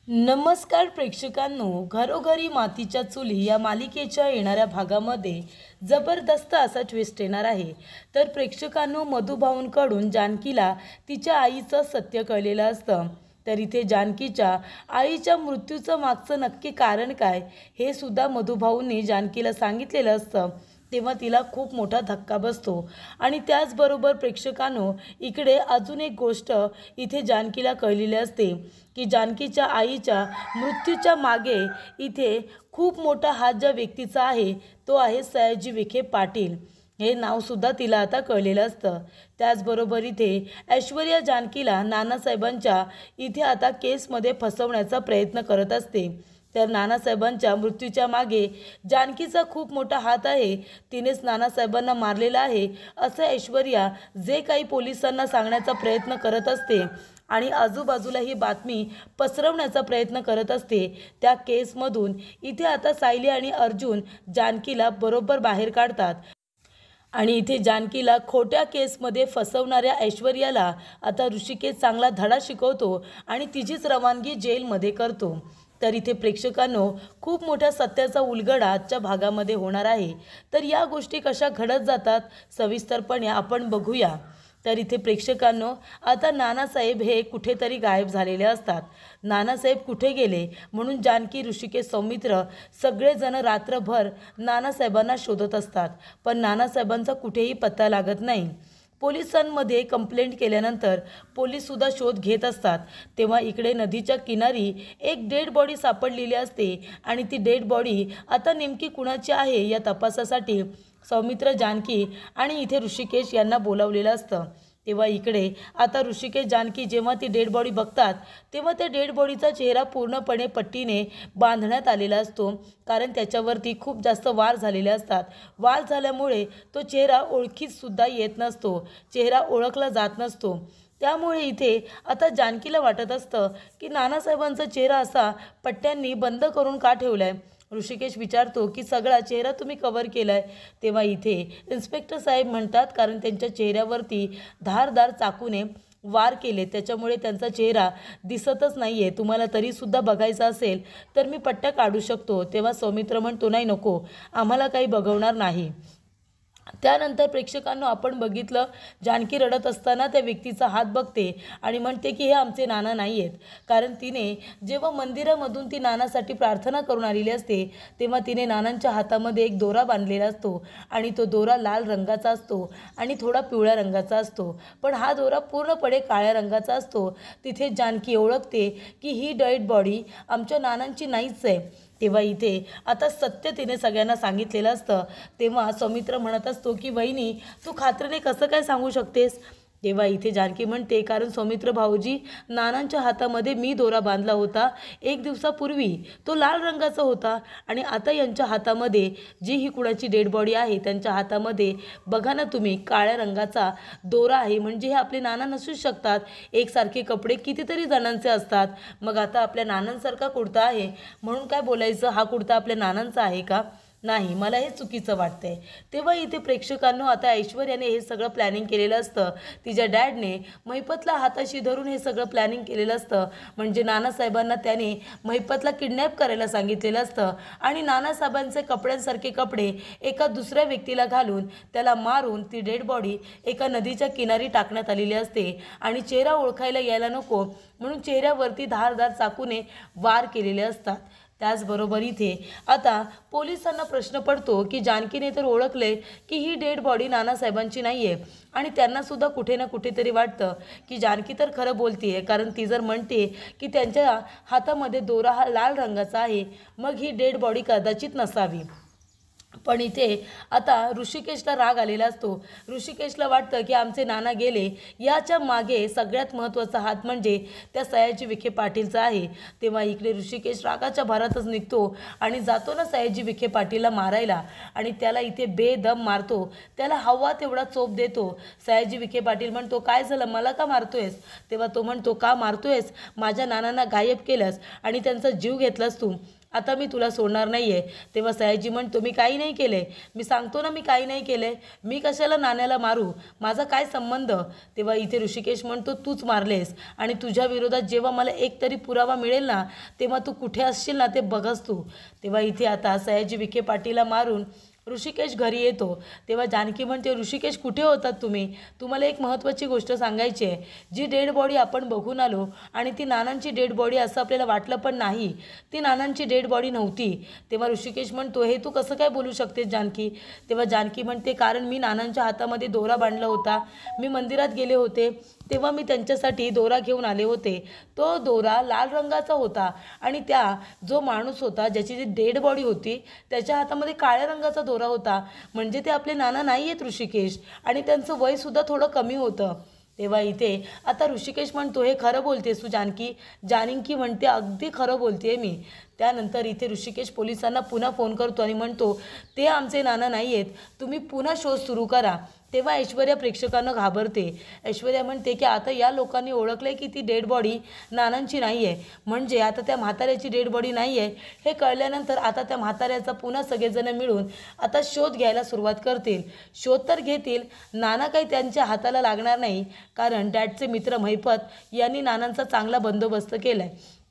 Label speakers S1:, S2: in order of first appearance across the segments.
S1: नमस्कार प्रेक्षकांनो, घरोघरी मातीच्या चुली या मालिकेच्या येणाऱ्या भागामध्ये जबरदस्त असा ट्विस्ट येणार आहे। तर प्रेक्षकांनो, मधुभाऊंकडून जानकीला तिच्या आईचं सत्य कळलेलं असतं। तर इथे जानकीच्या आईच्या मृत्यूचं मागचं नक्की कारण काय हे सुद्धा मधुभाऊंनी जानकीला सांगितलेलं असतं। तेव्हा तिला खूप मोठा धक्का बसतो आणि त्याचबरोबर प्रेक्षकांनो, इकडे अजून एक गोष्ट इथे जानकीला कळलेली असते की जानकीच्या आईच्या मृत्यूच्या मागे इथे खूप मोठा हात ज्या व्यक्तीचा आहे तो आहे सयाजी विखे पाटील। हे नावसुद्धा तिला आता कळलेलं असतं। त्याचबरोबर इथे ऐश्वर्या जानकीला नानासाहेबांच्या इथे आता केसमध्ये फसवण्याचा प्रयत्न करत असते। तर नानासाहेबांच्या मृत्यूच्या मागे जानकीचा खूप मोठा हात आहे, तिनेच नानासाहेबांना मारलेला आहे असं ऐश्वर्या जे काही पोलिसांना सांगण्याचा प्रयत्न करत असते आणि आजूबाजूला ही बातमी पसरवण्याचा प्रयत्न करत असते। त्या केसमधून इथे आता सायली आणि अर्जुन जानकीला बरोबर बाहेर काढतात आणि इथे जानकीला खोट्या केसमध्ये फसवणाऱ्या ऐश्वर्याला आता ऋषिकेश चांगला धडा शिकवतो आणि तिचीच रवानगी जेलमध्ये करतो। तर इथे प्रेक्षकांनो, खूप मोठ्या सत्याचा उलगडा आजच्या भागामध्ये होणार आहे। तर या गोष्टी कशा घडत जातात सविस्तरपणे आपण बघूया। तर इथे प्रेक्षकांनो, आता नानासाहेब हे कुठेतरी गायब झालेले असतात। नानासाहेब कुठे गेले म्हणून जानकी, ऋषिकेश, सौमित्र सगळेजण रात्रभर नानासाहेबांना शोधत असतात, पण नानासाहेबांचा कुठेही पत्ता लागत नाही। पोलिसांमध्ये कंप्लेंट केल्यानंतर पोलीससुद्धा शोध घेत असतात। तेव्हा इकडे नदीच्या किनारी एक डेड बॉडी सापडलेली असते आणि ती डेड बॉडी आता नेमकी कुणाची आहे या तपासासाठी सौमित्र, जानकी आणि इथे ऋषिकेश यांना बोलावलेलं असतं। तेव्हा इकडे आता ऋषिकेश, जानकी जेव्हा ती डेड बॉडी बघतात तेव्हा त्या डेड बॉडीचा चेहरा पूर्णपणे पट्टीने बांधण्यात आलेला असतो, कारण त्याच्यावरती खूप जास्त वार झालेले असतात। वार झाल्यामुळे तो चेहरा ओळखीतसुद्धा येत नसतो, चेहरा ओळखला जात नसतो। त्यामुळे इथे आता जानकीला वाटत असतं की नानासाहेबांचा चेहरा असा पट्ट्यांनी बंद करून का ठेवला आहे। ऋषिकेश विचारतो की सगळा चेहरा तुम्ही कव्हर केला आहे। तेव्हा इथे इन्स्पेक्टर साहेब म्हणतात, कारण त्यांच्या चेहऱ्यावरती धारदार चाकूने वार केले त्याच्यामुळे त्यांचा चेहरा दिसतच नाही आहे। तुम्हाला तरीसुद्धा बघायचा असेल तर मी पट्ट्या काढू शकतो। तेव्हा सौमित्र म्हणतो, नाही नको, आम्हाला काही बघवणार नाही। त्यानंतर प्रेक्षकांनो, आपण बघितलं जानकी रडत असताना त्या व्यक्तीचा हात बघते आणि म्हणते की हे आमचे नाना नाही आहेत, कारण तिने जेव्हा मंदिरामधून ती नानासाठी प्रार्थना करून आलेली असते तेव्हा तिने नानांच्या हातामध्ये एक दोरा बांधलेला असतो आणि तो दोरा लाल रंगाचा असतो आणि थोडा पिवळ्या रंगाचा असतो, पण हा दोरा पूर्णपणे काळ्या रंगाचा असतो। तिथे जानकी ओळखते की ही डेड बॉडी आमच्या नानांची नाहीच आहे। तेव्हा इथे आता सत्य तिने सगळ्यांना सांगितलेलं असतं। तेव्हा सौमित्र म्हणत असतो की वहिनी, तू खात्रीने कसं काय सांगू शकतेस। तेव्हा इथे जानकी म्हणते, कारण सौमित्र भाऊजी, नानांच्या हातामध्ये मी दोरा बांधला होता 1 दिवसापूर्वी, तो लाल रंगाचा होता आणि आता यांच्या हातामध्ये जी ही कुणाची डेड बॉडी आहे त्यांच्या हातामध्ये बघा ना तुम्ही, काळ्या रंगाचा दोरा आहे, म्हणजे हे आपले नाना नसू शकतात। एकसारखे कपडे कितीतरी जणांचे असतात, मग आता आपल्या नानांसारखा कुर्ता आहे म्हणून काय बोलायचं हा कुर्ता आपल्या नानांचा आहे का? नाही, मला हे चुकीचं वाटतंय। तेव्हा इथे प्रेक्षकांनो, आता ऐश्वर्याने हे सगळं प्लॅनिंग केलेलं असतं। तिच्या डॅडने महिपतला हाताशी धरून हे सगळं प्लॅनिंग केलेलं असतं, म्हणजे नानासाहेबांना त्याने महिपतला किडनॅप करायला सांगितलेलं असतं आणि नानासाहेबांचे कपड्यांसारखे कपडे एका दुसऱ्या व्यक्तीला घालून त्याला मारून ती डेड बॉडी एका नदीच्या किनारी टाकण्यात आलेली असते आणि चेहरा ओळखायला यायला नको म्हणून चेहऱ्यावरती धारदार चाकूने वार केलेले असतात। त्याचबरोबर इथे आता पोलिसांना प्रश्न पडतो की जानकीने तर ओळखले की ही डेड बॉडी नानासाहेबांची नाही आहे आणि त्यांनासुद्धा कुठे ना कुठेतरी वाटतं की जानकी तर खरं बोलते आहे, कारण ती जर म्हणते की त्यांच्या हातामध्ये दोरा हा लाल रंगाचा आहे, मग ही डेड बॉडी कदाचित नसावी। पण इथे आता ऋषिकेशला राग आलेला असतो। ऋषिकेशला वाटतं की आमचे नाना गेले, याच्या मागे सगळ्यात महत्त्वाचा हात म्हणजे त्या सयाजी विखे पाटीलचा आहे। तेव्हा इकडे ऋषिकेश रागाच्या भरातच निघतो आणि जातो ना सयाजी विखे पाटीलला मारायला आणि त्याला इथे बेदम मारतो, त्याला हवा तेवढा चोप देतो। सयाजी विखे पाटील म्हणतो, काय झालं, मला का मारतोयस? तेव्हा तो म्हणतो, का मारतोयस? माझ्या नानांना गायब केलंस आणि त्यांचा जीव घेतलास तू आता मी तुला सोडणार नाही आहे. तेव्हा सयाजी म्हणतो, मी काही नाही केले. मी सांगतो ना मी काही नाही केले. मी कशाला नाण्याला मारू, माझा काय संबंध. तेव्हा इथे ऋषिकेश म्हणतो, तूच मारलेस आणि तुझ्या विरोधात जेव्हा मला एक तरी पुरावा मिळेल ना तेव्हा तू कुठे असशील ना ते बघस तू. तेव्हा इथे आता सयाजी विखे पाटीलला मारून ऋषिकेश घरी येतो. तेव्हा जानकी म्हणते, ऋषिकेश कुठे होतात तुम्ही. तुम्हाला एक महत्त्वाची गोष्ट सांगायची आहे. जी डेड बॉडी आपण बघून आलो आणि ती नानांची डेड बॉडी असं आपल्याला वाटलं पण नाही, ती नानांची डेड बॉडी नव्हती. तेव्हा ऋषिकेश म्हणतो, हे तू कसं काय बोलू शकतेस जानकी. तेव्हा जानकी म्हणते, कारण मी नानांच्या हातामध्ये दोरा बांधला होता. मी मंदिरात गेले होते तेव्हा मी त्यांच्यासाठी दोरा घेऊन आले होते. तो दोरा लाल रंगाचा होता आणि त्या जो माणूस होता ज्याची जी डेड बॉडी होती त्याच्या हातामध्ये काळ्या रंगाचा दोरा होता. म्हणजे ते आपले नाना नाही आहेत ऋषिकेश, आणि त्यांचं वयसुद्धा थोडं कमी होतं. तेव्हा इथे आता ऋषिकेश म्हणतो, हे खरं बोलतेस तू जानकी. जानकी म्हणते, अगदी खरं बोलते मी. त्यानंतर इथे ऋषिकेश पोलिसांना पुन्हा फोन करतो आणि म्हणतो, ते आमचे नाना नाही आहेत, तुम्ही पुन्हा शोध सुरू करा. तेव्हा ऐश्वर्या प्रेक्षकांना घाबरते. ऐश्वर्या म्हणते की आता या लोकांनी ओळखलं आहे की ती डेड बॉडी नानांची नाही आहे, म्हणजे आता त्या म्हाताऱ्याची डेड बॉडी नाही आहे हे कळल्यानंतर आता त्या म्हाताऱ्याचा पुन्हा सगळेजण मिळून आता शोध घ्यायला सुरुवात करतील. शोध तर घेतील, नाना काही त्यांच्या हाताला लागणार नाही, कारण डॅडचे मित्र महिपत यांनी नानांचा चांगला बंदोबस्त केला आहे.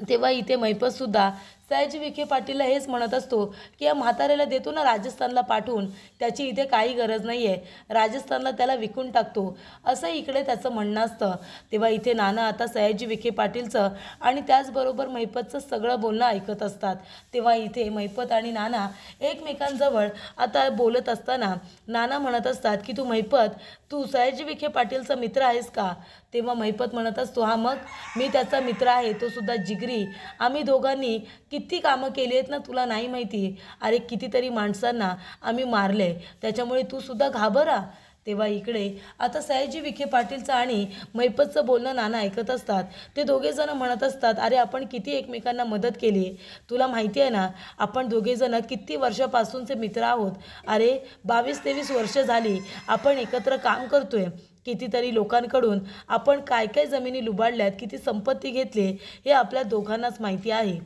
S1: तेव्हा इथे महिपतसुद्धा सयाजी विखे पाटीलला हेच म्हणत असतो की या म्हाताऱ्याला देतो ना राजस्थानला पाठवून, त्याची इथे काही गरज नाही आहे, राजस्थानला त्याला विकून टाकतो, असं इकडे त्याचं म्हणणं असतं. तेव्हा इथे नाना आता सयाजी विखे पाटीलचं आणि त्याचबरोबर महिपतचं सगळं बोलणं ऐकत असतात. तेव्हा इथे महिपत आणि नाना एकमेकांजवळ आता बोलत असताना नाना म्हणत असतात की तू महिपत, तू सयाजी विखे पाटीलचा मित्र आहेस का. तेव्हा महिपत म्हणत असतो, हा मग मी त्याचा मित्र आहे, तो सुद्धा जिगरी. आम्ही दोघांनी किती कामं केली आहेत ना तुला नाही माहिती. अरे कितीतरी माणसांना आम्ही मारले, त्याच्यामुळे तू सुद्धा घाबरा. तेव्हा इकडे आता सयाजी विखे पाटीलचं आणि महिपतचं बोलणं नाना ऐकत असतात. ते दोघेजणं म्हणत असतात, अरे आपण किती एकमेकांना मदत केली आहे, तुला माहिती आहे ना, आपण दोघेजणं किती वर्षापासूनचे मित्र आहोत. अरे 22-23 वर्ष झाली आपण एकत्र काम करतोय. कितीतरी लोकांकडून आपण काय काय जमिनी लुबाडल्यात, किती संपत्ती घेतली हे आपल्या दोघांनाच माहिती आहे.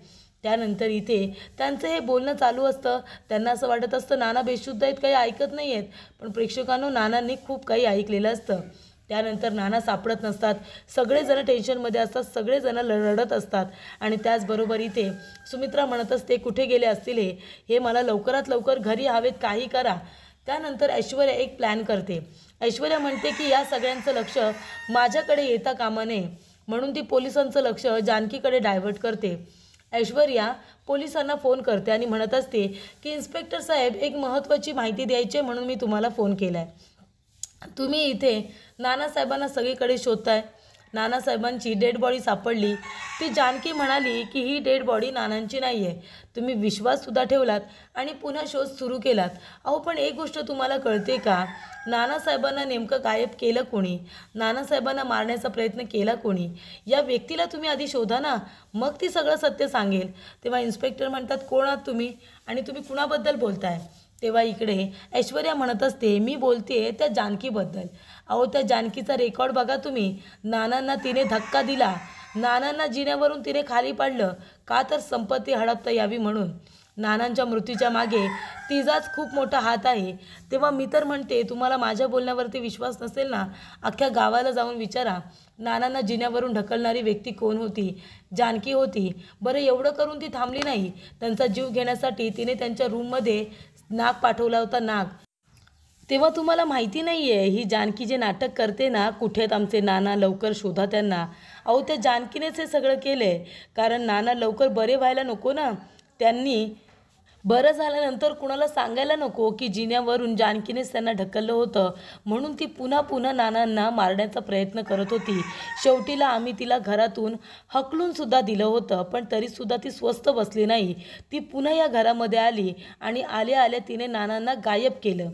S1: त्यानंतर इथे त्यांचं हे बोलणं चालू असतं. त्यांना असं वाटत असतं नाना बेशुद्ध आहेत, काही ऐकत नाही आहेत, पण प्रेक्षकांनो नानांनी खूप काही ऐकलेलं असतं. त्यानंतर नाना सापडत नसतात, सगळेजण टेन्शनमध्ये असतात, सगळेजण रडत असतात. आणि त्याचबरोबर इथे सुमित्रा म्हणत असते, कुठे गेले असतील हे मला लवकरात लवकर घरी हवेत, काही करा. त्यानंतर ऐश्वर्या एक प्लॅन करते. ऐश्वर्या म्हणते की या सगळ्यांचं लक्ष माझ्याकडे येता कामा नये, म्हणून ती पोलिसांचं लक्ष जानकीकडे डायव्हर्ट करते. ऐश्वर्या पोलिसांना फोन करते आणि म्हणत असते की इन्स्पेक्टर साहेब, एक महत्त्वाची माहिती द्यायची आहे म्हणून मी तुम्हाला फोन केला आहे. तुम्ही इथे नानासाहेबांना सगळीकडे शोधताय, नानासाहेबांची डेड बॉडी सापडली. ती जानकी म्हणाली की ही डेड बॉडी नानांची नाही आहे. तुम्ही विश्वाससुद्धा ठेवलात आणि पुन्हा शोध सुरू केलात. अहो पण एक गोष्ट तुम्हाला कळते का, नानासाहेबांना नेमकं गायब केलं कोणी, नानासाहेबांना मारण्याचा प्रयत्न केला कोणी, या व्यक्तीला तुम्ही आधी शोधा ना, मग ती सगळं सत्य सांगेल. तेव्हा इन्स्पेक्टर म्हणतात, कोण आहात तुम्ही आणि तुम्ही कुणाबद्दल बोलताय. तेव्हा इकडे ऐश्वर्या म्हणत असते, मी बोलते त्या जानकीबद्दल. अहो त्या जानकीचा रेकॉर्ड बघा तुम्ही. नानांना तिने धक्का दिला, नानांना जिन्यावरून तिने खाली पाडलं, का तर संपत्ती हडपता यावी म्हणून. नानांच्या मृत्यूच्या मागे तिचाच खूप मोठा हात आहे. तेव्हा मी तर म्हणते, तुम्हाला माझ्या बोलण्यावरती विश्वास नसेल ना, अख्ख्या गावाला जाऊन विचारा, नानांना जिन्यावरून ढकलणारी व्यक्ती कोण होती. जानकी होती. बरं एवढं करून ती थांबली नाही, त्यांचा जीव घेण्यासाठी तिने त्यांच्या रूममध्ये नाग पाठवला होता, नाग. तेव्हा तुम्हाला माहिती नाही आहे ही जानकी जे नाटक करते ना, कुठे आहेत आमचे नाना, लवकर शोधा त्यांना. अहो त्या जानकीनेच हे सगळं केलं आहे, कारण नाना लवकर बरे व्हायला नको ना. त्यांनी बरं झाल्यानंतर कुणाला सांगायला नको की जिन्यावरून जानकीनेच त्यांना ढकललं होतं, म्हणून ती पुन्हा पुन्हा नानांना मारण्याचा प्रयत्न करत होती. शेवटीला आम्ही तिला घरातून हकलूनसुद्धा दिलं होतं, पण तरीसुद्धा ती स्वस्थ बसली नाही. ती पुन्हा या घरामध्ये आली आणि आल्या आल्या तिने नानांना गायब केलं.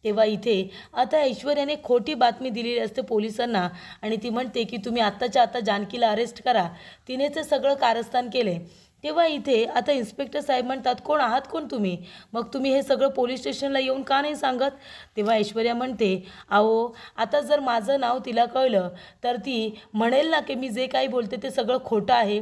S1: तेव्हा इथे आता ऐश्वर्याने खोटी बातमी दिलेली असते पोलिसांना आणि ती म्हणते की तुम्ही आत्ताच्या आता जानकीला अरेस्ट करा, तिने ते सगळं कारस्थान केले. तेव्हा इथे आता इन्स्पेक्टर साहेब म्हणतात, कोण आहात कोण तुम्ही, मग तुम्ही हे सगळं पोलीस स्टेशनला येऊन का नाही सांगत. तेव्हा ऐश्वर्या म्हणते, अहो आता जर माझं नाव तिला कळलं तर ती म्हणेल ना की मी जे काही बोलते ते सगळं खोटं आहे.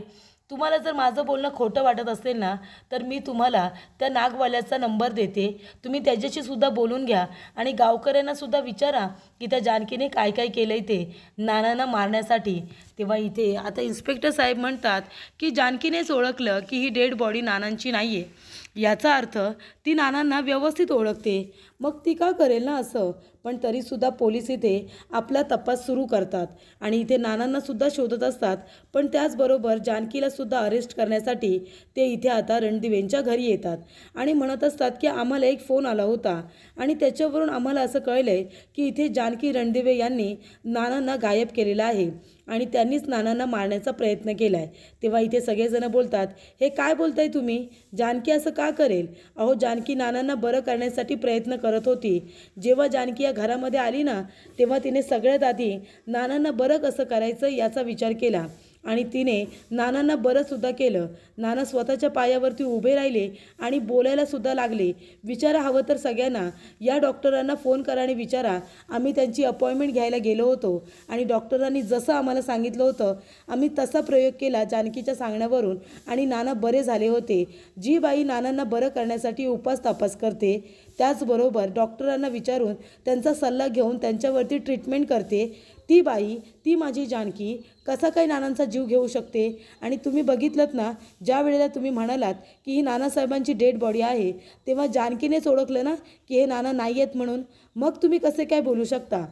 S1: तुम्हाला जर माझं बोलणं खोटं वाटत असेल ना, तर मी तुम्हाला त्या नागवाल्याचा नंबर देते. तुम्ही त्याच्याशी सुद्धा बोलून घ्या आणि गावकऱ्यांना सुद्धा विचारा की त्या जानकीने काय काय केलंय ते नानांना मारण्यासाठी. तेव्हा इथे आता इन्स्पेक्टर साहेब म्हणतात की जानकीनेच ओळखलं की ही डेड बॉडी नानांची नाही आहे. याचा अर्थ ती नानांना व्यवस्थित ओळखते. मग ती का करेल ना असं. पण तरीसुद्धा पोलीस इथे आपला तपास सुरू करतात आणि इथे नानांनासुद्धा शोधत असतात. पण त्याचबरोबर जानकीलासुद्धा अरेस्ट करण्यासाठी ते इथे आता रणदिवेंच्या घरी येतात आणि म्हणत असतात की आम्हाला एक फोन आला होता आणि त्याच्यावरून आम्हाला असं कळलं आहे की इथे जानकी रणदिवे यांनी नानांना गायब केलेलं आहे आणि त्यांनीच नानांना मारण्याचा प्रयत्न केला आहे. तेव्हा इथे सगळेजण बोलतात, हे काय बोलताय तुम्ही? जानकी असं का करेल? अहो, जानकी नानांना बरं करण्यासाठी प्रयत्न करत होती. जेव्हा जानकी या घरामध्ये आली ना, तेव्हा तिने सगळ्यात आधी नानांना बरं कसं करायचं याचा विचार केला आणि तिने नानांना बरंसुद्धा केलं. नाना स्वतःच्या पायावरती उभे राहिले आणि बोलायलासुद्धा लागले. विचारा हवं तर सगळ्यांना, या डॉक्टरांना फोन करा आणि विचारा. आम्ही त्यांची अपॉइंटमेंट घ्यायला गेलो होतो आणि डॉक्टरांनी जसं आम्हाला सांगितलं होतं आम्ही तसा प्रयोग केला जानकीच्या सांगण्यावरून आणि नाना बरे झाले होते. जी बाई नानांना बरं करण्यासाठी उपास तापास करते, त्याचबरोबर डॉक्टरांना विचारून त्यांचा सल्ला घेऊन त्यांच्यावरती ट्रीटमेंट करते, ती बाई, ती माझी जानकी कसा काय नानांचा जीव घेऊ शकते? आणि तुम्ही बघितलंत ना, ज्या वेळेला तुम्ही म्हणालात की ही नानासाहेबांची डेड बॉडी आहे, तेव्हा जानकीनेच ओळखलं ना की हे नाना नाही आहेत म्हणून. मग तुम्ही कसे काय बोलू शकता?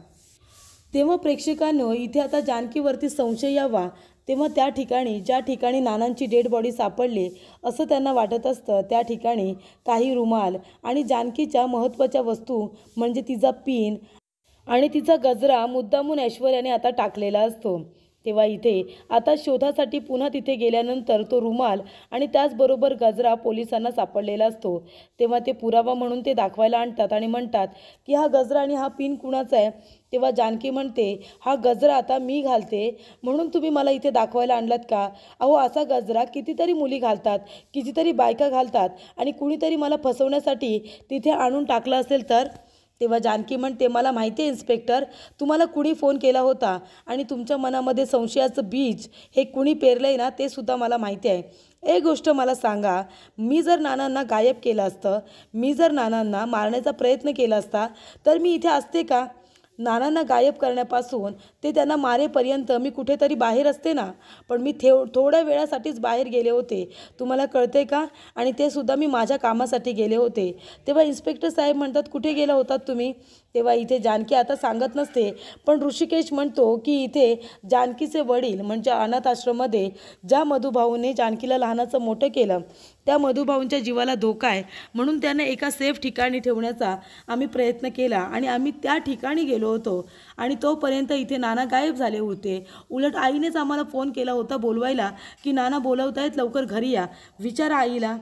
S1: तेव्हा प्रेक्षकांनो, इथे आता जानकीवरती संशय यावा तेव्हा त्या ठिकाणी ज्या ठिकाणी नानांची डेड बॉडी सापडली असं त्यांना वाटत असतं, त्या ठिकाणी काही रुमाल आणि जानकीच्या महत्त्वाच्या वस्तू म्हणजे तिचा पिन आणि तिचा गजरा मुद्दामून ऐश्वर्याने आता टाकलेला असतो. तेव्हा इथे आता शोधासाठी पुन्हा तिथे गेल्यानंतर तो रुमाल आणि त्याचबरोबर गजरा पोलिसांना सापडलेला असतो. तेव्हा ते पुरावा म्हणून ते दाखवायला आणतात आणि म्हणतात की हा गजरा आणि हा पिन कुणाचा आहे? तेव्हा जानकी म्हणते, हा गजरा आता मी घालते म्हणून तुम्ही मला इथे दाखवायला आणलात का? अहो, असा गजरा कितीतरी मुली घालतात, कितीतरी बायका घालतात आणि कुणीतरी मला फसवण्यासाठी तिथे आणून टाकलं असेल तर? तेव्हा जानकी म्हणते, मला माहिती आहे इन्स्पेक्टर, तुम्हाला कुणी फोन केला होता आणि तुमच्या मनामध्ये संशयाचं बीज हे कुणी पेरलं आहे ना ते सुद्धा मला माहिती आहे. एक गोष्ट मला सांगा, मी जर नानांना गायब केलं असतं, मी जर नानांना मारण्याचा प्रयत्न केला असता तर मी इथे असते का? नानांना गायब करण्यापासून ते त्यांना मारेपर्यंत मी कुठेतरी बाहेर असते ना. पण मी थोड्या वेळासाठीच बाहेर गेले होते, तुम्हाला कळते का? आणि ते सुद्धा मी माझ्या कामासाठी गेले होते. तेव्हा इन्स्पेक्टर साहेब म्हणतात, कुठे गेला होतात तुम्ही? तेव्हा इथे जानकी आता सांगत नसते, पण ऋषिकेश म्हणतो की इथे जानकीचे वडील म्हणजे अनाथ आश्रममध्ये ज्या मधुभाऊने जानकीला लहानाचं मोठं केलं, त्या मधुभाऊंच्या जीवाला धोका आहे म्हणून त्यांना एका सेफ ठिकाणी ठेवण्याचा आम्ही प्रयत्न केला आणि आम्ही त्या ठिकाणी गेलो होतो आणि तोपर्यंत इथे नाना गायब झाले होते. उलट आईनेच आम्हाला फोन केला होता बोलवायला की नाना बोलवत आहेत, लवकर घरी या, विचारा आईला.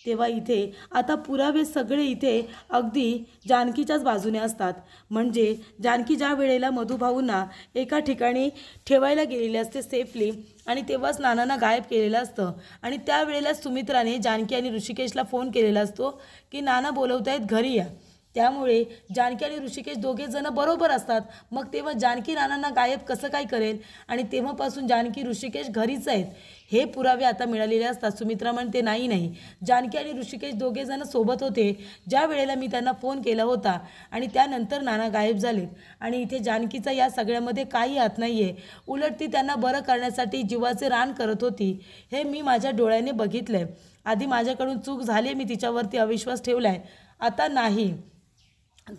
S1: तेव्हा इथे आता पुरावे सगळे इथे अगदी जानकीच्याच बाजूने असतात. म्हणजे जानकी ज्या वेळेला मधुभाऊंना एका ठिकाणी ठेवायला गेलेले असते सेफली आणि तेव्हाच नानांना गायब केलेलं असतं आणि त्यावेळेलाच सुमित्राने जानकी आणि ऋषिकेशला फोन केलेला असतो की नाना बोलवत आहेत, घरी या. त्यामुळे जानकी आणि ऋषिकेश दोघे जण बरोबर असतात. मग तेव्हा जानकी नानांना गायब कसं काय करेल? आणि तेव्हापासून जानकी ऋषिकेश घरीच आहेत हे पुरावे आता मिळालेले असतात. सुमित्रा म्हणते, नाही, जानकी आणि ऋषिकेश दोघे जण सोबत होते ज्या वेळेला मी त्यांना फोन केला होता आणि त्यानंतर नाना गायब झालेत आणि इथे जानकीचा या सगळ्यामध्ये काही हात नाही आहे. उलट ती त्यांना बरं करण्यासाठी जीवाचे रान करत होती, हे मी माझ्या डोळ्याने बघितलं आहे. आधी माझ्याकडून चूक झाली, मी तिच्यावरती अविश्वास ठेवला आहे, आता नाही.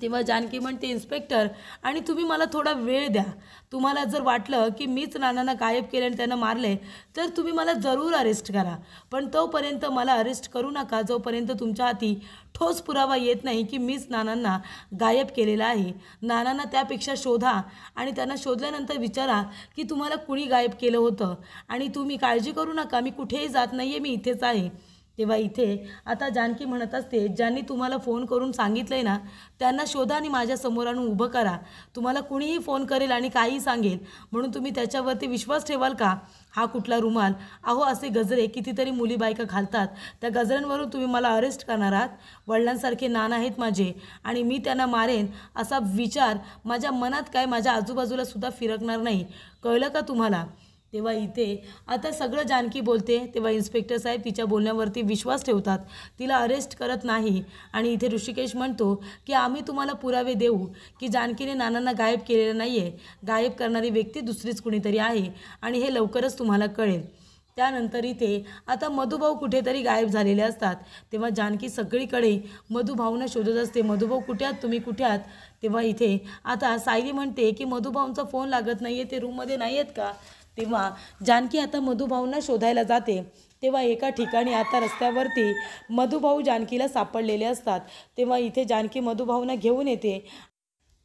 S1: तेव्हा जानकी म्हणते, इन्स्पेक्टर, आणि तुम्ही मला थोडा वेळ द्या. तुम्हाला जर वाटलं की मीच नानांना गायब केलं आणि त्यांना मारले तर तुम्ही मला जरूर अरेस्ट करा, पण तोपर्यंत मला अरेस्ट करू नका जोपर्यंत तुमच्या हाती ठोस पुरावा येत नाही की मीच नानांना गायब केलेला आहे. नानांना त्यापेक्षा शोधा आणि त्यांना शोधल्यानंतर विचारा की तुम्हाला कुणी गायब केलं होतं आणि तुम्ही काळजी करू नका, मी कुठेही जात नाही आहे, मी इथेच आहे. तेव्हा इथे आता जानकी म्हणत असते, ज्यांनी तुम्हाला फोन करून सांगितलं आहे ना त्यांना शोधा आणि माझ्यासमोर आणून उभं करा. तुम्हाला कुणीही फोन करेल आणि काहीही सांगेल म्हणून तुम्ही त्याच्यावरती विश्वास ठेवाल का? हा कुठला रुमाल? अहो, असे गजरे कितीतरी मुली बायका घालतात, त्या गजऱ्यांवरून तुम्ही मला अरेस्ट करणार आहात? वडिलांसारखे नाना आहेत माझे आणि मी त्यांना मारेन असा विचार माझ्या मनात काय माझ्या आजूबाजूला सुद्धा फिरकणार नाही, कळलं का तुम्हाला? तेव्हा इथे आता सगळं जानकी बोलते. तेव्हा इन्स्पेक्टर साहेब तिच्या बोलण्यावरती विश्वास ठेवतात, तिला अरेस्ट करत नाही. आणि इथे ऋषिकेश म्हणतो की आम्ही तुम्हाला पुरावे देऊ की जानकीने नानांना गायब केलेलं नाही आहे. गायब करणारी व्यक्ती दुसरीच कुणीतरी आहे आणि हे लवकरच तुम्हाला कळेल. त्यानंतर इथे आता मधुभाऊ कुठेतरी गायब झालेले असतात. तेव्हा जानकी सगळीकडे मधुभाऊंना शोधत असते. मधुभाऊ कुठे आहात तुम्ही, कुठे आहात? तेव्हा इथे आता सायली म्हणते की मधुभाऊंचा फोन लागत नाही आहे, ते रूममध्ये नाही आहेत का? तेव्हा जानकी आता मधुभाऊंना शोधायला जाते. तेव्हा एका ठिकाणी आता रस्त्यावरती मधुभाऊ जानकीला सापडलेले असतात. तेव्हा इथे जानकी मधुभाऊंना घेऊन येते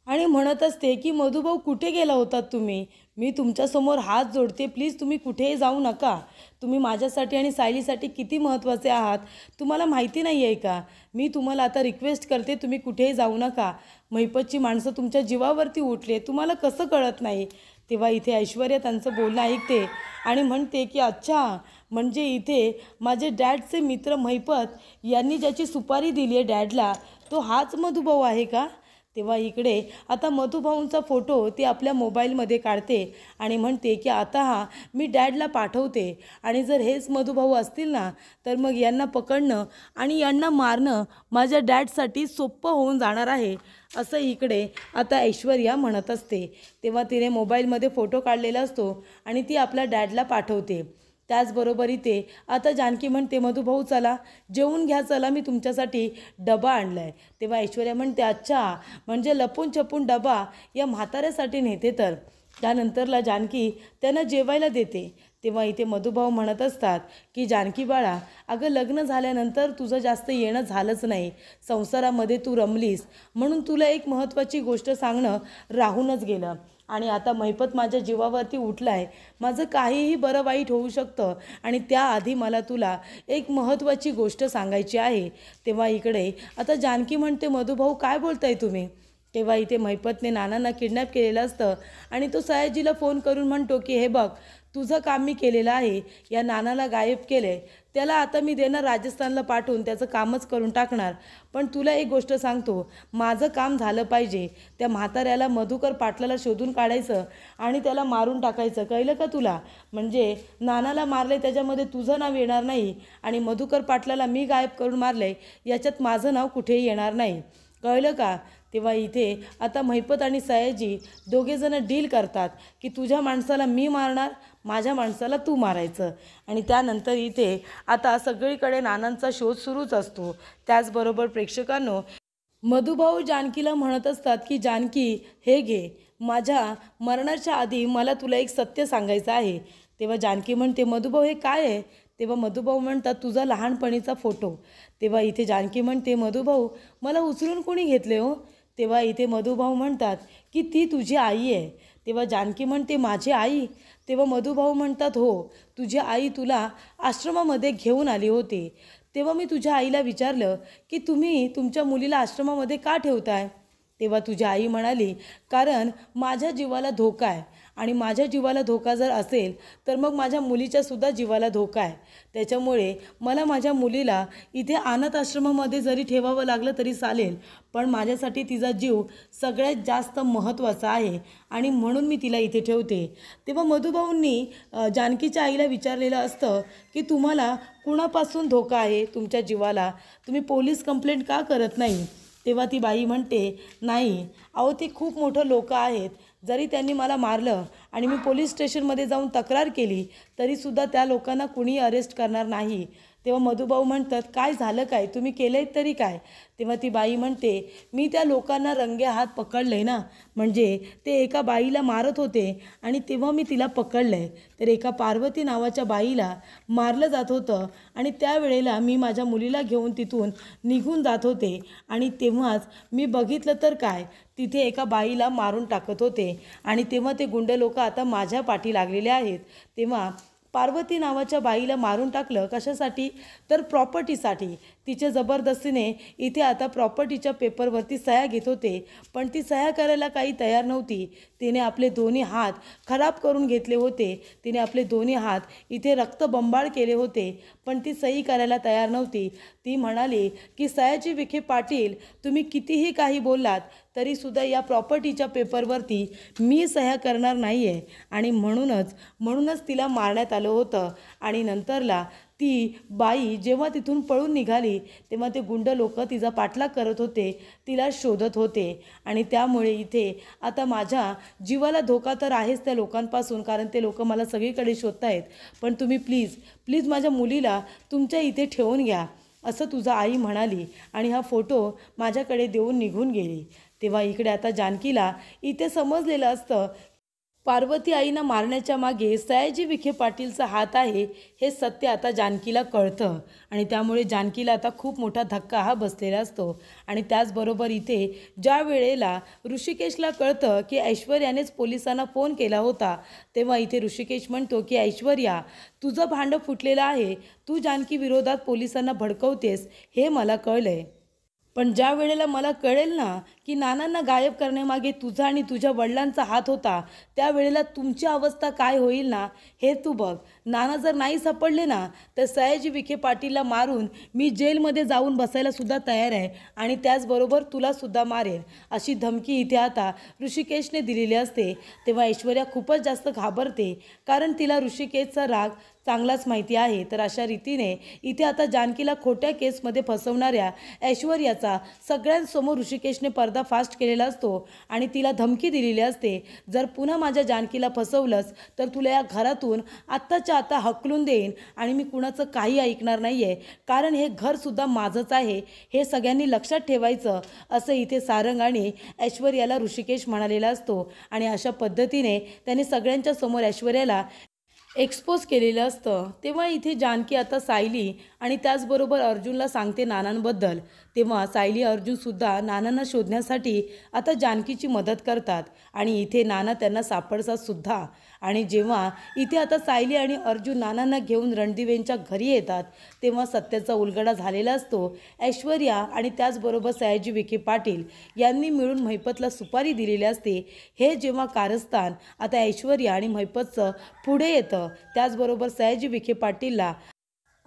S1: आणि म्हणत असते की मधुभाऊ कुठे गेला होतात तुम्ही? मी तुमच्यासमोर हात जोडते, प्लीज तुम्ही कुठेही जाऊ नका. तुम्ही माझ्यासाठी आणि सायलीसाठी किती महत्त्वाचे आहात तुम्हाला माहिती नाही आहे का? मी तुम्हाला आता रिक्वेस्ट करते, तुम्ही कुठेही जाऊ नका. महिपतची माणसं तुमच्या जीवावरती उठले, तुम्हाला कसं कळत नाही? तेव्हा इथे ऐश्वर्या त्यांचं बोलणं ऐकते आणि म्हणते की अच्छा, म्हणजे इथे माझे डॅडचे मित्र महिपत यांनी ज्याची सुपारी दिली आहे डॅडला, तो हाच मधुभाऊ आहे का? तेव्हा इकडे आता मधुभाऊंचा फोटो ती आपल्या मोबाईलमध्ये काढते आणि म्हणते की आता हा मी डॅडला पाठवते आणि जर हेच मधुभाऊ असतील ना, तर मग यांना पकडणं आणि यांना मारणं माझ्या डॅडसाठी सोपं होऊन जाणार आहे, असं इकडे आता ऐश्वर्या म्हणत असते. तेव्हा तिने मोबाईलमध्ये फोटो काढलेला असतो आणि ती आपल्या डॅडला पाठवते. त्याचबरोबर इथे आता जानकी म्हणते मधुभाऊ चला जेवून घ्या, चला मी तुमच्यासाठी डबा आणला आहे. तेव्हा ऐश्वर्या म्हणते अच्छा, म्हणजे लपून छपून डबा या म्हाताऱ्यासाठी नेते. तर त्यानंतरला जानकी त्यांना जेवायला देते. तेव्हा इथे मधुभाऊ म्हणत असतात की जानकी बाळा, अगं लग्न झाल्यानंतर तुझं जास्त येणं झालंच नाही, संसारामध्ये तू रमलीस, म्हणून तुला एक महत्त्वाची गोष्ट सांगणं राहूनच गेलं. आणि आता महिपत माझ्या जीवावरती उठला आहे, माझं काहीही बरं वाईट होऊ शकतं आणि त्याआधी मला तुला एक महत्त्वाची गोष्ट सांगायची आहे. तेव्हा इकडे आता जानकी म्हणते मधुभाऊ काय बोलताय तुम्ही? तेव्हा इथे महिपतने नानांना किडनॅप केलेलं असतं आणि तो सयाजीला फोन करून म्हणतो की हे बघ, तुझं काम मी केलेलं आहे, या नानाला गायब केलं आहे, त्याला आता मी देणार राजस्थानला पाठवून त्याचं कामच करून टाकणार. पण तुला एक गोष्ट सांगतो, माझं काम झालं पाहिजे. त्या म्हाताऱ्याला मधुकर पाटलाला शोधून काढायचं आणि त्याला मारून टाकायचं, कळलं का तुला? म्हणजे नानाला मारले त्याच्यामध्ये तुझं नाव येणार नाही आणि मधुकर पाटलाला मी गायब करून मारले याच्यात माझं नाव कुठेही येणार नाही, कळलं का? तेव्हा इथे आता महिपत आणि सयाजी दोघेजणं डील करतात की तुझ्या माणसाला मी मारणार, माझ्या माणसाला तू मारायचं. आणि त्यानंतर इथे आता सगळीकडे नानांचा शोध सुरूच असतो. त्याचबरोबर प्रेक्षकांनो, मधुभाऊ जानकीला म्हणत असतात की जानकी हे घे, माझ्या मरणाच्या आधी मला तुला एक सत्य सांगायचं आहे. तेव्हा जानकी म्हणते मधुभाऊ हे काय आहे? तेव्हा मधुभाऊ म्हणतात तुझा लहानपणीचा फोटो. तेव्हा इथे जानकी म्हणते मधुभाऊ मला उचलून कोणी घेतले हो? तेव्हा इथे मधुभाऊ म्हणतात की ती तुझी आई आहे. तेव्हा जानकी म्हणते माझी आई? तेव्हा मधुभाऊ म्हणतात हो, तुझी आई तुला आश्रमामध्ये घेऊन आली होती. तेव्हा मी तुझ्या आईला विचारलं की तुम्ही तुमच्या मुलीला आश्रमामध्ये का ठेवताय? तेव्हा तुझी आई म्हणाली कारण माझ्या जीवाला धोका आहे आणि माझ्या जीवाला धोका जर असेल तर मग माझ्या मुलीच्यासुद्धा जीवाला धोका आहे. त्याच्यामुळे मला माझ्या मुलीला इथे अनाथ आश्रमामध्ये जरी ठेवावं लागलं तरी चालेल, पण माझ्यासाठी तिचा जीव सगळ्यात जास्त महत्त्वाचा आहे आणि म्हणून मी तिला इथे ठेवते. तेव्हा मधुभाऊंनी जानकीच्या आईला विचारलेलं असतं की तुम्हाला कुणापासून धोका आहे तुमच्या जीवाला, तुम्ही पोलीस कंप्लेंट का करत नाही? तेव्हा ती बाई म्हणते नाही अहो, ते खूप मोठं लोक आहेत, जरी त्यांनी मला मारलं आणि मी पोलीस स्टेशनमध्ये जाऊन तक्रार केली तरीसुद्धा त्या लोकांना कुणी अरेस्ट करणार नाही. तेव्हा मधुभाऊ म्हणतात काय झालं काय, तुम्ही केलं तरी काय? तेव्हा ती बाई म्हणते मी त्या लोकांना रंगे हात पकडलं आहे ना, म्हणजे ते एका बाईला मारत होते आणि तेव्हा मी तिला पकडलं आहे. तर एका पार्वती नावाच्या बाईला मारलं जात होतं आणि त्यावेळेला मी माझ्या मुलीला घेऊन तिथून निघून जात होते आणि तेव्हाच मी बघितलं तर काय, तिथे एका बाईला मारून टाकत होते आणि तेव्हा ते गुंड लोक आता माझ्या पाठी लागलेले आहेत. तेव्हा पार्वती नावाच्या बाईला मारून टाकलं कशासाठी? तर प्रॉपर्टीसाठी. तिच्या जबरदस्तीने इथे आता प्रॉपर्टीच्या पेपरवरती सह्या घेत होते, पण ती सह्या करायला काही तयार नव्हती. तिने आपले दोन्ही हात खराब करून घेतले होते, तिने आपले दोन्ही हात इथे रक्तबंबाळ केले होते, पण ती सही करायला तयार नव्हती. ती म्हणाली की सयाजी विखे पाटील, तुम्ही कितीही काही बोललात तरीसुद्धा या प्रॉपर्टीच्या पेपरवरती मी सह्या करणार नाही आहे आणि म्हणूनच तिला मारण्यात आलं होतं. आणि नंतरला ती बाई जेव्हा तिथून पळून निघाली तेव्हा ते गुंड लोक तिचा पाठलाग करत होते, तिला शोधत होते. आणि त्यामुळे इथे आता माझ्या जीवाला धोका तर आहेच त्या लोकांपासून, कारण ते लोक मला सगळीकडे शोधत आहेत. पण तुम्ही प्लीज माझ्या मुलीला तुमच्या इथे ठेवून घ्या, असं तुझा आई म्हणाली आणि हा फोटो माझ्याकडे देऊन निघून गेली. तेव्हा इकडे आता जानकीला इथे समजलेलं असतं पार्वती आईनं मारण्याच्या मागे सयाजी विखे पाटीलचा हात आहे हे सत्य आता जानकीला कळतं. आणि त्यामुळे जानकीला आता खूप मोठा धक्का हा बसलेला असतो. आणि त्याचबरोबर इथे ज्या वेळेला ऋषिकेशला कळतं की ऐश्वर्यानेच पोलिसांना फोन केला होता, तेव्हा इथे ऋषिकेश म्हणतो की ऐश्वर्या, तुझं भांडं फुटलेलं आहे, तू जानकी विरोधात पोलिसांना भडकवतेस हे मला कळलं आहे. पण ज्या वेळेला मला कळेल ना की नानांना गायब करण्यामागे तुझा आणि तुझ्या वडिलांचा हात होता, त्यावेळेला तुमची अवस्था काय होईल ना हे तू बघ. नाना जर नाही सापडले ना तर सयाजी विखे पाटीलला मारून मी जेलमध्ये जाऊन बसायला सुद्धा तयार आहे आणि त्याचबरोबर तुलासुद्धा मारेन, अशी धमकी इथे आता ऋषिकेशने दिलेली असते. तेव्हा ऐश्वर्या खूपच जास्त घाबरते, कारण तिला ऋषिकेशचा राग चांगलाच माहिती आहे. तर अशा रीतीने इथे आता जानकीला खोट्या केसमध्ये फसवणाऱ्या ऐश्वर्याचा सगळ्यांसमोर ऋषिकेशने पर्दाफाश केलेला असतो आणि तिला धमकी दिलेली असते, जर पुन्हा माझ्या जानकीला फसवलंस तर तुला या घरातून आत्ताच्या आता हकलून देईन आणि मी कुणाचं काही ऐकणार नाही आहे, कारण हे घरसुद्धा माझंच आहे, हे सगळ्यांनी लक्षात ठेवायचं, असं इथे सारंग आणि ऐश्वर्याला ऋषिकेश म्हणालेला असतो. आणि अशा पद्धतीने त्याने सगळ्यांच्या समोर ऐश्वर्याला एक्सपोज केलेलं असतं. तेव्हा इथे जानकी आता सायली आणि त्याचबरोबर अर्जुनला सांगते नानांबद्दल. तेव्हा सायली अर्जुनसुद्धा नानांना शोधण्यासाठी आता जानकीची मदत करतात आणि इथे नाना त्यांना सापडतात सुद्धा. आणि जेव्हा इथे आता सायली आणि अर्जुन नानांना घेऊन रणदिवेंच्या घरी येतात तेव्हा सत्याचा उलगडा झालेला असतो. ऐश्वर्या आणि त्याचबरोबर सयाजी विखे पाटील यांनी मिळून महिपतला सुपारी दिलेली असते. हे जेव्हा कारस्थान आता ऐश्वर्या आणि महिपतचं पुढे येतं, त्याचबरोबर सयाजी विखे पाटीलला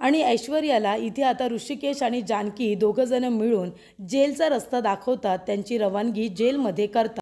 S1: आणि ऐश्वर्याला इथे आता ऋषिकेश आणि जानकी दोघंजणं मिळून जेलचा रस्ता दाखवतात, त्यांची रवानगी जेलमध्ये करतात.